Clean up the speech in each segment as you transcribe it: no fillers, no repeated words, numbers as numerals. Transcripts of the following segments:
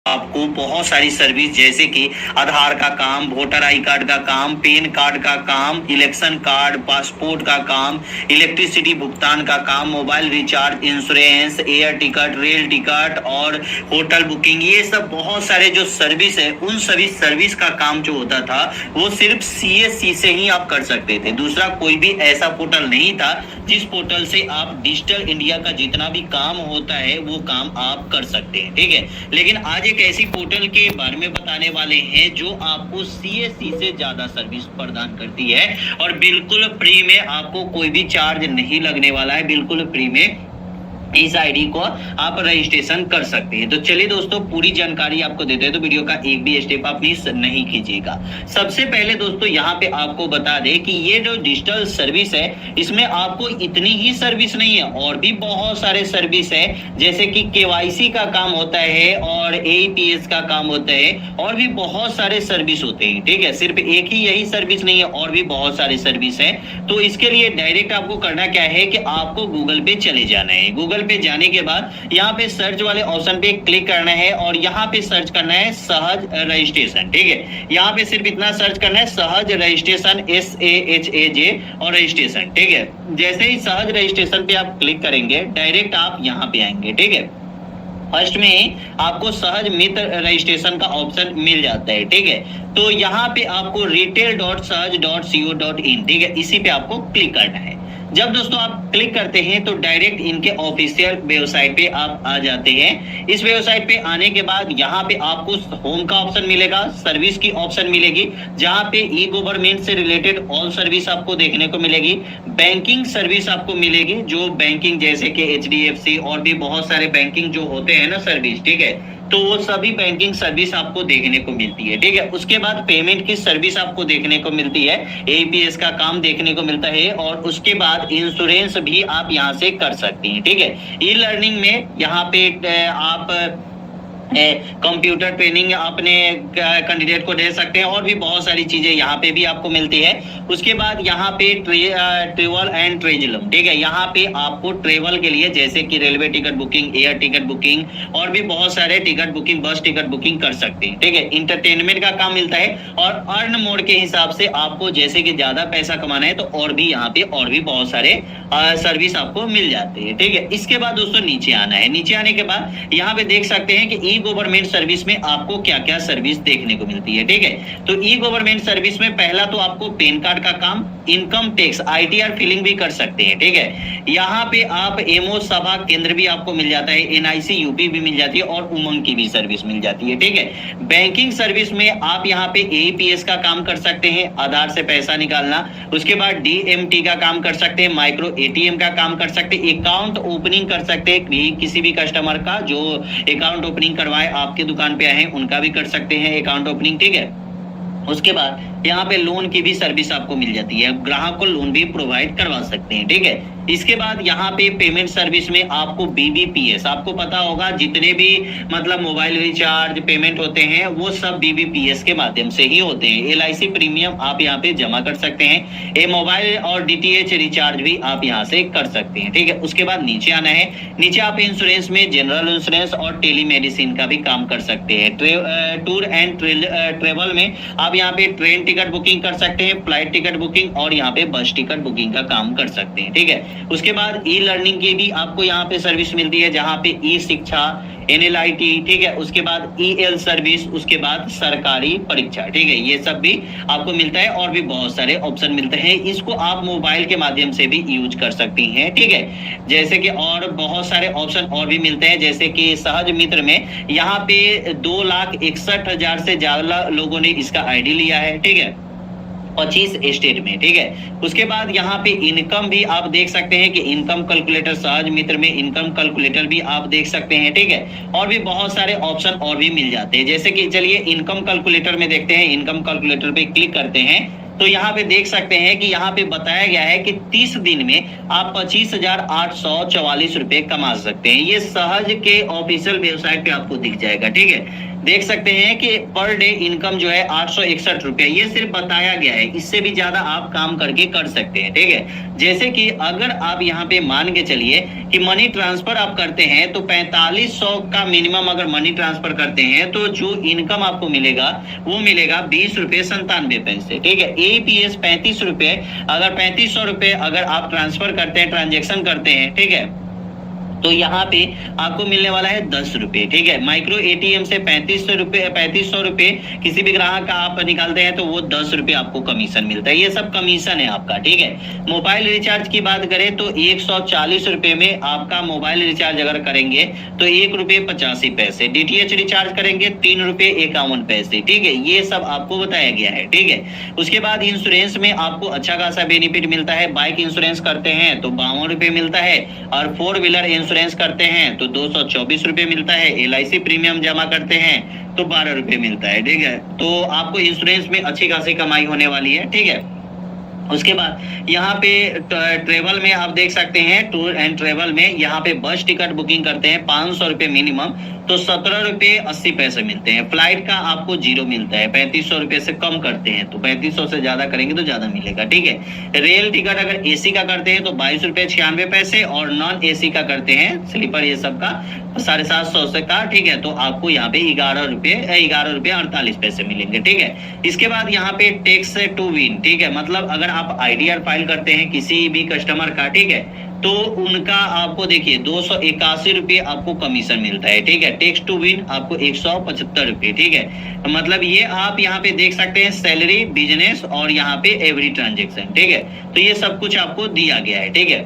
आपको बहुत सारी सर्विस जैसे कि आधार का काम, वोटर आई कार्ड का काम, पैन कार्ड का काम, इलेक्शन कार्ड, पासपोर्ट का काम, इलेक्ट्रिसिटी भुगतान का काम, mobile recharge, insurance, air ticket, rail ticket और होटल बुकिंग, ये सब बहुत सारे जो सर्विस है उन सभी सर्विस का काम जो होता था वो सिर्फ सीएससी से ही आप कर सकते थे। दूसरा कोई भी ऐसा पोर्टल नहीं था जिस पोर्टल से आप डिजिटल इंडिया का जितना भी काम होता है वो काम आप कर सकते हैं। ठीक है, लेकिन आज एक ऐसी पोर्टल के बारे में बताने वाले हैं जो आपको सीएससी से ज्यादा सर्विस प्रदान करती है और बिल्कुल फ्री में, आपको कोई भी चार्ज नहीं लगने वाला है, बिल्कुल फ्री में इस आईडी को आप रजिस्ट्रेशन कर सकते हैं। तो चलिए दोस्तों पूरी जानकारी आपको देते हैं, तो वीडियो का एक भी स्टेप आप मिस नहीं कीजिएगा। सबसे पहले दोस्तों यहाँ पे आपको बता दें कि ये जो डिजिटल सर्विस है इसमें आपको इतनी ही सर्विस नहीं है, और भी बहुत सारे सर्विस है जैसे कि केवाईसी का काम होता है और एईपीएस का काम होता है, और भी बहुत सारे सर्विस होते हैं। ठीक है, सिर्फ एक ही यही सर्विस नहीं है, और भी बहुत सारे सर्विस है। तो इसके लिए डायरेक्ट आपको करना क्या है कि आपको गूगल पे चले जाना है। गूगल पे जाने के बाद यहाँ पे सर्च वाले ऑप्शन पे क्लिक करना है और यहाँ पे सर्च करना है सहज रजिस्ट्रेशन। ठीक है, यहाँ पे सिर्फ इतना सर्च करना है सहज रजिस्ट्रेशन, SAHAJ और रजिस्ट्रेशन। ठीक है, जैसे ही सहज रजिस्ट्रेशन पे आप क्लिक करेंगे डायरेक्ट आप यहाँ पे आएंगे। ठीक है, फर्स्ट में ही आपको सहज मित्र रजिस्ट्रेशन का ऑप्शन मिल जाता है। ठीक है, तो यहाँ पे आपको retail.sahaj.co.in, ठीक है, इसी पे आपको क्लिक करना है। जब दोस्तों आप क्लिक करते हैं तो डायरेक्ट इनके ऑफिशियल वेबसाइट पे आप आ जाते हैं। इस वेबसाइट पे आने के बाद यहाँ पे आपको होम का ऑप्शन मिलेगा, सर्विस की ऑप्शन मिलेगी जहाँ पे ई गवर्नमेंट से रिलेटेड ऑल सर्विस आपको देखने को मिलेगी, बैंकिंग सर्विस आपको मिलेगी, जो बैंकिंग जैसे कि HDFC और भी बहुत सारे बैंकिंग जो होते हैं ना सर्विस। ठीक है, तो वो सभी बैंकिंग सर्विस आपको देखने को मिलती है। ठीक है, उसके बाद पेमेंट की सर्विस आपको देखने को मिलती है, एईपीएस का काम देखने को मिलता है, और उसके बाद इंश्योरेंस भी आप यहाँ से कर सकती हैं। ठीक है, ई लर्निंग में यहाँ पे आप कंप्यूटर ट्रेनिंग अपने कैंडिडेट को दे सकते हैं, और भी बहुत सारी चीजें यहाँ पे भी आपको मिलती है। उसके बाद यहाँ पे ट्रेवल एंड ट्रेजलम, ठीक है, यहाँ पे आपको ट्रेवल के लिए जैसे कि railway ticket booking, air ticket booking और भी बहुत सारे टिकट बुकिंग, बस टिकट बुकिंग कर सकते हैं। ठीक है, इंटरटेनमेंट का काम मिलता है, और अर्न मोड के हिसाब से आपको जैसे कि ज्यादा पैसा कमाना है तो और भी यहाँ पे और भी बहुत सारे सर्विस आपको मिल जाते हैं। ठीक है, इसके बाद दोस्तों नीचे आना है। नीचे आने के बाद यहाँ पे देख सकते हैं कि ई गवर्नमेंट सर्विस में आपको क्या क्या सर्विस देखने को मिलती है। ठीक है, तो ई गवर्नमेंट सर्विस में पहला तो आपको पैन कार्ड का काम, इनकम टैक्स ITR फिलिंग भी कर सकते हैं। ठीक है, यहाँ पे आप एमओ सभा केंद्र भी आपको मिल जाता है, NIC UP भी मिल जाती है, और उमंग की भी सर्विस मिल जाती है। ठीक है, बैंकिंग सर्विस में आप यहाँ पे एईपीएस का काम कर सकते हैं, आधार से पैसा निकालना, उसके बाद DMT का काम कर सकते हैं, माइक्रो ATM का काम कर सकते हैं, अकाउंट ओपनिंग कर सकते हैं, किसी भी कस्टमर का जो अकाउंट ओपनिंग करवाए आपके दुकान पे आए उनका भी कर सकते हैं अकाउंट ओपनिंग। ठीक है, उसके बाद यहाँ पे लोन की भी सर्विस आपको मिल जाती है, ग्राहक को लोन भी प्रोवाइड करवा सकते हैं। ठीक है, इसके बाद यहाँ पे पेमेंट सर्विस में आपको BBPS, आपको पता होगा जितने भी मतलब मोबाइल रिचार्ज पेमेंट होते हैं वो सब BBPS के माध्यम से ही होते हैं। LIC प्रीमियम आप यहाँ पे जमा कर सकते हैं, ये मोबाइल और DTH रिचार्ज भी आप यहाँ से कर सकते हैं। ठीक है, उसके बाद नीचे आना है। नीचे आप इंश्योरेंस में जनरल इंश्योरेंस और टेलीमेडिसिन का भी काम कर सकते हैं। टूर एंड ट्रेवल में आप यहाँ पे ट्रेन टिकट बुकिंग कर सकते हैं, फ्लाइट टिकट बुकिंग और यहाँ पे बस टिकट बुकिंग का काम कर सकते हैं। ठीक है, उसके बाद ई लर्निंग की भी आपको यहाँ पे सर्विस मिलती है, जहाँ पे ई शिक्षा, NLIT, ठीक है, उसके बाद EL सर्विस, उसके बाद सरकारी परीक्षा। ठीक है, ये सब भी आपको मिलता है, और भी बहुत सारे ऑप्शन मिलते हैं। इसको आप मोबाइल के माध्यम से भी यूज कर सकती हैं। ठीक है, जैसे कि और बहुत सारे ऑप्शन और भी मिलते हैं, जैसे कि सहज मित्र में यहाँ पे 2,61,000 से ज्यादा लोगों ने इसका ID लिया है। ठीक है, 25 स्टेट में। ठीक है, उसके बाद यहाँ पे इनकम भी आप देख सकते हैं कि इनकम कैलकुलेटर, सहज मित्र में इनकम कैलकुलेटर भी आप देख सकते हैं। ठीक है, और भी बहुत सारे ऑप्शन और भी मिल जाते हैं, जैसे कि चलिए इनकम कैलकुलेटर में देखते हैं। इनकम कैलकुलेटर पे क्लिक करते हैं तो यहाँ पे देख सकते हैं कि यहाँ पे बताया गया है कि 30 दिन में आप 25,844 रुपए कमा सकते हैं। ये सहज के ऑफिशियल वेबसाइट पे आपको दिख जाएगा। ठीक है, देख सकते हैं कि पर डे इनकम जो है 861 रुपए, ये सिर्फ बताया गया है, इससे भी ज्यादा आप काम करके कर सकते हैं। ठीक है, जैसे कि अगर आप यहाँ पे मान के चलिए कि मनी ट्रांसफर आप करते हैं तो 4500 का मिनिमम अगर मनी ट्रांसफर करते हैं तो जो इनकम आपको मिलेगा वो मिलेगा 20 रुपए 97 पैसे। ठीक है, एपीएस 35 रुपए, अगर 3500 रुपए अगर आप ट्रांसफर करते हैं, ट्रांजेक्शन करते हैं, ठीक है, तो यहाँ पे आपको मिलने वाला है 10 रुपए। ठीक है, माइक्रो एटीएम से 3500 रुपए किसी भी ग्राहक का आप निकालते हैं तो वो 10 रुपए आपको कमीशन मिलता है, ये सब कमीशन है आपका। ठीक है, मोबाइल रिचार्ज की बात करें तो 140 रुपए में आपका मोबाइल रिचार्ज अगर करेंगे तो 1 रुपए 85 पैसे, डीटीएच रिचार्ज करेंगे 3 रुपए 51 पैसे। ठीक है, ये सब आपको बताया गया है। ठीक है, उसके बाद इंश्योरेंस में आपको अच्छा खासा बेनिफिट मिलता है। बाइक इंश्योरेंस करते हैं तो 52 रुपए मिलता है, और 4 व्हीलर इंश्योरेंस करते हैं तो 224 रुपए मिलता है। एलआईसी प्रीमियम जमा करते हैं तो 12 रुपए मिलता है। ठीक है, तो आपको इंश्योरेंस में अच्छी खासी कमाई होने वाली है। ठीक है, उसके बाद यहाँ पे ट्रेवल में आप देख सकते हैं, टूर एंड ट्रेवल में यहाँ पे बस टिकट बुकिंग करते हैं 500 रुपए मिनिमम तो 17 रुपए 80 पैसे मिलते हैं। फ्लाइट का आपको 0 मिलता है, 3500 रुपए से कम करते हैं तो 3500 से ज्यादा करेंगे तो ज्यादा मिलेगा। ठीक है, रेल टिकट अगर एसी का करते हैं तो 22 रुपए 96 पैसे, और नॉन एसी का करते हैं स्लीपर ये सब का 750 से का। ठीक है, तो आपको यहाँ पे 11 रुपए 48 पैसे मिलेंगे। ठीक है, इसके बाद यहाँ पे टैक्स टू विन। ठीक है, मतलब अगर आप आईडीआर फाइल करते हैं किसी भी कस्टमर का, ठीक है, तो उनका आपको देखिए 281 रुपए आपको कमीशन मिलता है। ठीक है, टैक्स टू विन आपको 175 रुपए। ठीक है, मतलब ये आप यहाँ पे देख सकते हैं सैलरी, बिजनेस और यहाँ पे एवरी ट्रांजेक्शन। ठीक है, तो ये सब कुछ आपको दिया गया है। ठीक है,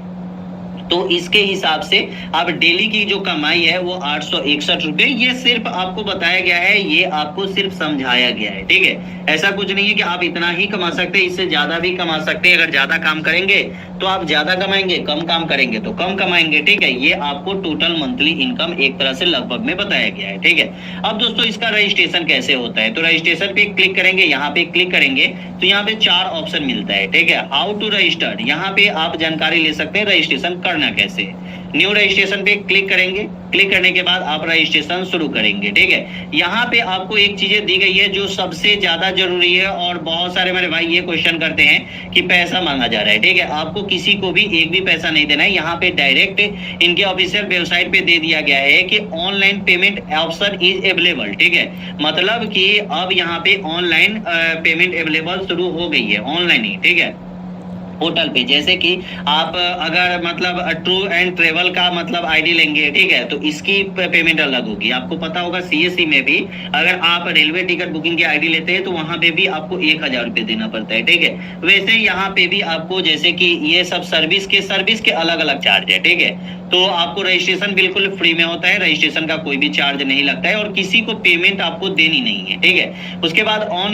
तो इसके हिसाब से आप डेली की जो कमाई है वो 861 रुपए, ये सिर्फ आपको बताया गया है, ये आपको सिर्फ समझाया गया है। ठीक है, ऐसा कुछ नहीं है कि आप इतना ही कमा सकते हैं, इससे ज्यादा भी कमा सकते हैं। अगर ज्यादा काम करेंगे तो आप ज्यादा कमाएंगे, कम काम करेंगे तो कम कमाएंगे। ठीक है, ये आपको टोटल मंथली इनकम एक तरह से लगभग में बताया गया है। ठीक है, अब दोस्तों इसका रजिस्ट्रेशन कैसे होता है, तो रजिस्ट्रेशन पे क्लिक करेंगे, यहाँ पे क्लिक करेंगे तो यहाँ पे 4 ऑप्शन मिलता है। ठीक है, हाउ टू रजिस्टर, यहाँ पे आप जानकारी ले सकते हैं रजिस्ट्रेशन करना कैसे। न्यू रजिस्ट्रेशन पे क्लिक करेंगे, क्लिक करने के बाद आप रजिस्ट्रेशन शुरू करेंगे। ठीक है, यहाँ पे आपको एक चीजें दी गई है जो सबसे ज्यादा जरूरी है, और बहुत सारे मेरे भाई ये क्वेश्चन करते हैं कि पैसा मांगा जा रहा है। ठीक है, आपको किसी को भी एक भी पैसा नहीं देना है, यहाँ पे डायरेक्ट इनके ऑफिशियल वेबसाइट पे दे दिया गया है कि online payment option is available. ठीक है, मतलब कि अब यहाँ पे ऑनलाइन पेमेंट अवेलेबल शुरू हो गई है, ऑनलाइन ही। ठीक है, पोर्टल पे, जैसे कि आप अगर मतलब टू एंड ट्रेवल का मतलब आईडी लेंगे, ठीक है, तो इसकी पेमेंट अलग होगी। आपको पता होगा सीएससी में भी अगर आप रेलवे टिकट बुकिंग की आईडी लेते हैं तो वहां पे भी आपको 1000 रुपए देना पड़ता है। ठीक है, वैसे यहाँ पे भी आपको जैसे कि ये सब सर्विस के अलग अलग चार्ज है। ठीक है, तो आपको रजिस्ट्रेशन बिल्कुल फ्री में होता है, रजिस्ट्रेशन का कोई भी चार्ज नहीं लगता है और किसी को पेमेंट आपको देनी नहीं है। ठीक है, उसके बाद on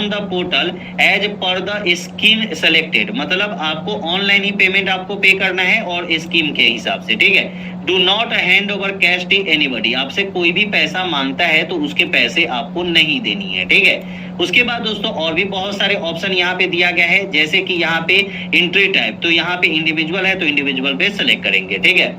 the portal as per the scheme selected, मतलब आपको ऑनलाइन ही पेमेंट आपको पे करना है और स्कीम के हिसाब से। ठीक है, do not hand over cash to anybody, आपसे कोई भी पैसा मांगता है तो उसके पैसे आपको नहीं देनी है। ठीक है, उसके बाद दोस्तों और भी बहुत सारे ऑप्शन यहाँ पे दिया गया है, जैसे कि यहाँ पे एंट्री टाइप, तो यहाँ पे इंडिविजुअल है तो इंडिविजुअल पे सेलेक्ट करेंगे। ठीक है,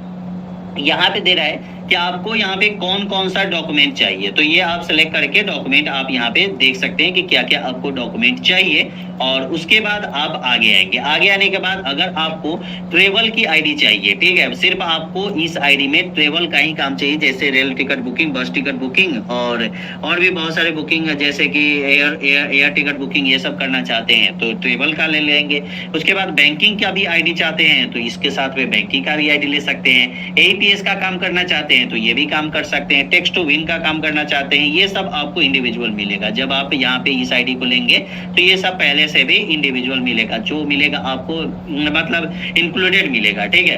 यहाँ पे दे रहा है कि आपको यहाँ पे कौन कौन सा डॉक्यूमेंट चाहिए, तो ये आप सेलेक्ट करके डॉक्यूमेंट आप यहाँ पे देख सकते हैं कि क्या क्या आपको डॉक्यूमेंट चाहिए, और उसके बाद आप आगे आएंगे। आगे आने के बाद अगर आपको ट्रेवल की आईडी चाहिए, ठीक है, सिर्फ आपको इस आईडी में ट्रेवल का ही काम चाहिए, जैसे रेल टिकट बुकिंग, बस टिकट बुकिंग और भी बहुत सारे बुकिंग, जैसे कि एयर टिकट बुकिंग, ये सब करना चाहते हैं तो ट्रेवल का ले लेंगे। उसके बाद बैंकिंग का भी आईडी चाहते हैं तो इसके साथ में बैंकिंग का भी आईडी ले सकते हैं। एपीएस का काम करना चाहते हैं तो ये भी काम कर सकते हैं। टेक्स्ट टू विन का काम करना चाहते हैं, ये सब आपको इंडिविजुअल मिलेगा। जब आप यहाँ पे इस आईडी को लेंगे तो ये सब पहले से भी इंडिविजुअल मिलेगा, जो मिलेगा आपको मतलब इंक्लूडेड मिलेगा। ठीक है,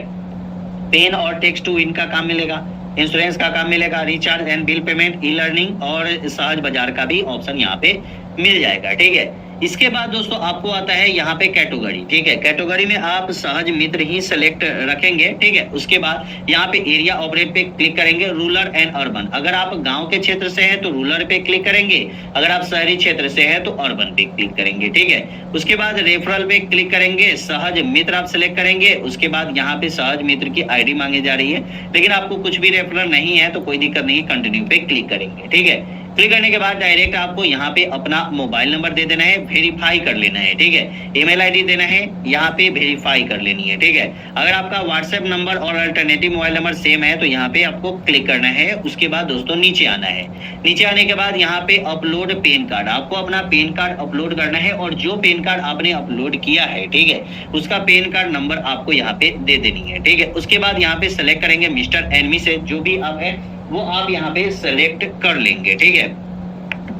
पेन और टेक्स्ट टू विन का काम मिलेगा, इंश्योरेंस का काम मिलेगा, recharge and bill payment, e learning और सहज बाजार का भी ऑप्शन यहाँ पे मिल जाएगा। ठीक है, इसके बाद दोस्तों आपको आता है यहाँ पे कैटेगरी, ठीक है। कैटेगरी में आप सहज मित्र ही सेलेक्ट रखेंगे, ठीक है। उसके बाद यहाँ पे एरिया ऑपरेट पे क्लिक करेंगे, रूरल एंड अर्बन। अगर आप गांव के क्षेत्र से हैं तो रूरल पे क्लिक करेंगे, अगर आप शहरी क्षेत्र से हैं तो अर्बन पे क्लिक करेंगे, ठीक है। उसके बाद रेफरल पे क्लिक करेंगे, सहज मित्र आप सेलेक्ट करेंगे। उसके बाद यहाँ पे सहज मित्र की आईडी मांगी जा रही है, लेकिन आपको कुछ भी रेफरल नहीं है तो कोई दिक्कत नहीं, कंटिन्यू पे क्लिक करेंगे, ठीक है। क्लिक करने के बाद डायरेक्ट आपको यहाँ पे अपना मोबाइल नंबर दे देना है, वेरीफाई कर लेना है, ठीक है। ईमेल आईडी देना है, यहाँ पे वेरीफाई कर लेनी है, ठीक है। अगर आपका व्हाट्सएप नंबर और अल्टरनेटिव मोबाइल नंबर सेम है तो यहाँ पे आपको क्लिक करना है। उसके बाद दोस्तों नीचे आना है। नीचे आने के बाद यहाँ पे अपलोड पेन कार्ड, आपको अपना पेन कार्ड अपलोड करना है और जो पेन कार्ड आपने अपलोड किया है, ठीक है, उसका पेन कार्ड नंबर आपको यहाँ पे दे देनी है, ठीक है। उसके बाद यहाँ पे सेलेक्ट करेंगे मिस्टर एंड मिसेज, जो भी आप है वो आप यहाँ पे सेलेक्ट कर लेंगे, ठीक है।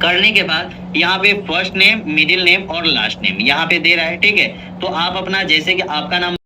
करने के बाद यहाँ पे फर्स्ट नेम, मिडिल नेम और लास्ट नेम यहाँ पे दे रहा है, ठीक है। तो आप अपना जैसे कि आपका नाम